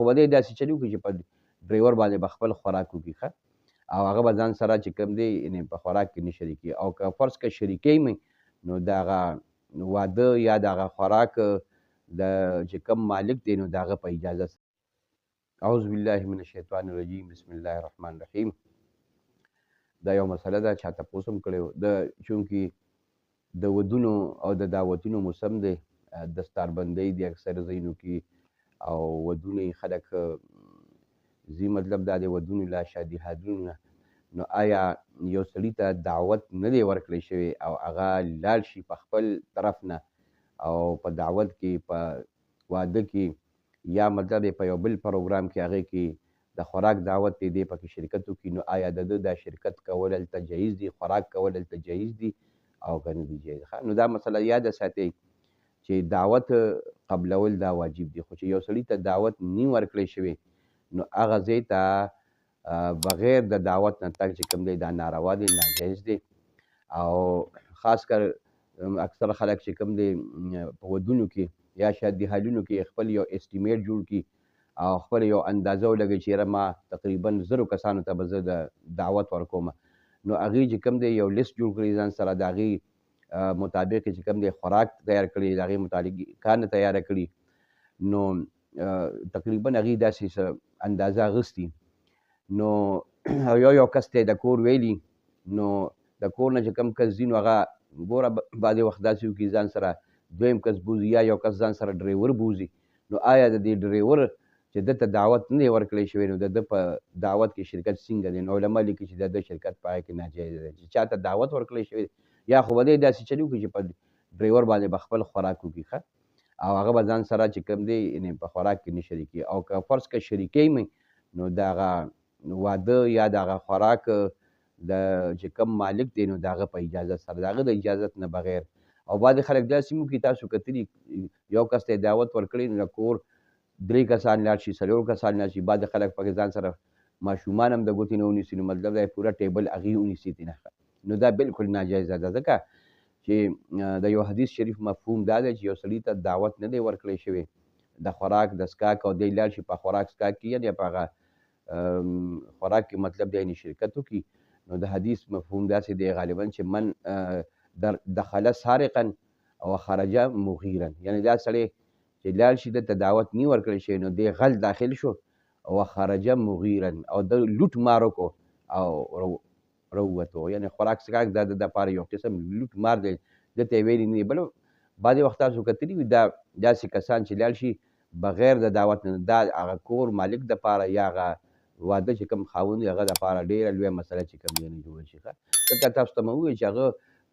خو به دی داسې چل وکړي چې په ډرایور باندې به خپل خوراک وکړي ښه او هغه به ځان سره چې کوم دی یعنې په خوراک کې نه شریکي او که فرض که شریکوي نو د هغه واده یا د هغه خوراک د چې کوم مالک دی نو د هغه په اجازه اعوذ بالله من الشیطان الرجیم بسم الله الرحمن الرحیم دا یو مسله ده چا تپوس هم کړی د چونکې د ودونو او د دعوتونو موسم دی دستاربندۍ دي اکثر ځایونو کې او ودونه یې خلک ځي مطلب دا دی ودونو لا شادي هادونو نو آیا یو سړي ته دعوت نه دی ورکړی شوی او هغه لاړ شي په خپل طرف نه او په دعوت کې په واده کې یا مطلب په یو بل پروګرام کې هغې کې د خوراک دعوت دی دی پکې شرکت وکړي نو آیا د ده دا شرکت کول هلته جایز دي خوراک کول هلته جایز دي او که نه دي جایز نو دا مسله یاده ساتئ چې دعوت قبلول دا واجب دي خو چې یو سړي ته دعوت نی ورکړی شوی نو هغه ځای ته بغیر د دعوت نه تګ چې کوم دی دا ناروا دی ناجایز دی او خاص کر اکثر خلک چې کوم دی په ودونو کې یا شادي حالونو کې خپل یو اسټیمیټ جوړ کړي او خپل یو اندازه ولګوي چې یاره ما تقریبا 100 کسانو ته به زه د دعوت ورکوم نو هغې چې کوم دی یو لیست جوړ کړي ځان سره د هغې مطابق چې کوم دی خوراک تیار کړي د هغې مطابق کانه تیاره کړي نو تقریبا هغې داسې اندازه اخیستي نو یو کس ته د کور ویلي نو د کور نه چې کوم کس ځي نو هغه ګوره بعضې وخت داسې وکړي ځان سره دویم کس بوځي یا یو کس ځان سره ډرایور بوځي نو آیا د دې ډرایور چې ده ته دعوت نه دی ورکړی شوی نو د ده په دعوت کې شرکت څنګه دی نو علما لیکي چې د ده شرکت په هغې کې ناجایز دی چې چا ته دعوت ورکړی شوی یا خو به دی داسې چل وکړي چې په ډرایور باندې به خپل خوراک وکړي ښه او هغه به ځان سره چې کوم دی یعنې په خوراک کې نه شریکي او که فرض که شریکوي نو د هغه واده یا د هغه خوراک د چې کوم مالک دی نو د هغه په اجازت سره د هغه د اجازت نه بغیر او بعضې خلک داسې هم وکړي تاسو کتلي یو کس ته دعوت ورکړی نو د کور 3 کسان لاړ شي 4 کسان لاړ شي بعضې خلک پکې ځان سره ماشومان هم د ګوتې نه ونیسي نو مطلب دا پوره ټیبل هغې ونیسي ترې نو دا بالکل ناجایزه ده ځکه چې د یو حدیث شریف مفهوم دا دی چې یو سړي ته دعوت نه دی ورکړی شوی د خوراک د څښاک او دی لاړ شي په خوراک څښاک کې یا په هغه خوراک کې مطلب دی یعنې شرکت وکړي نو د حدیث مفهوم داسې دی غالبا چې من دخل سارقا او خرج مغیرا یعنې دا سړی چې لاړ شي دته دعوت نی ورکړی شوی نو دی غل داخل شو او خرج مغیرا او د لوټ مار وکړو او راووتو یعنې خوراک څښاک دا د دپاره یو قسم لوټ مار دی دته یې ویلي نه دي بل بعضې وخت تاسو کتلي وي دا داسې کسان چې لاړ شي بغیر د دعوت نه دا هغه کور مالک دپاره یا هغه واده چې کوم خاوند هغه دپاره ډېره لویه مسله چې کوم دی نه جوړه شي ښه ځکه تاسو ته مې وویل چې هغه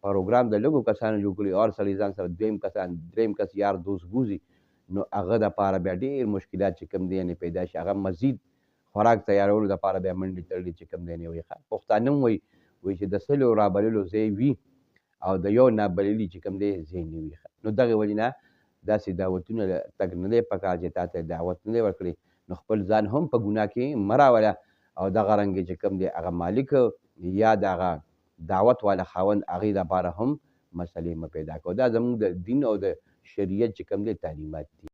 پروګرام د لږو کسانو جوړ کړي اور سړی ځان سره دویم کسان دریم کس یار دوست بوځي نو هغه دپاره بیا ډېر مشکلات چې کوم دی یعنې پیدا شي هغه مزید خوراک تیارولو دپاره بیا منډې تړلې چې کوم دی نه وي پښتانه هم وایي چې د سلو رابللو ځای وي او د یو نابللي چې کوم دی ځای نه وي نو دغې وجې نه داسې دعوتونه تګ نه دی پکار چې تا ته دعوت نه دی ورکړی نو خپل ځان هم په ګناه کې مه راوله او دغه رنګې چې کوم دی هغه مالک یا د هغه دعوت والا خاوند هغې دپاره هم مسلې مه پیدا کوه دا زموږ د دین او د شریعت چې کوم دی تعلیمات دي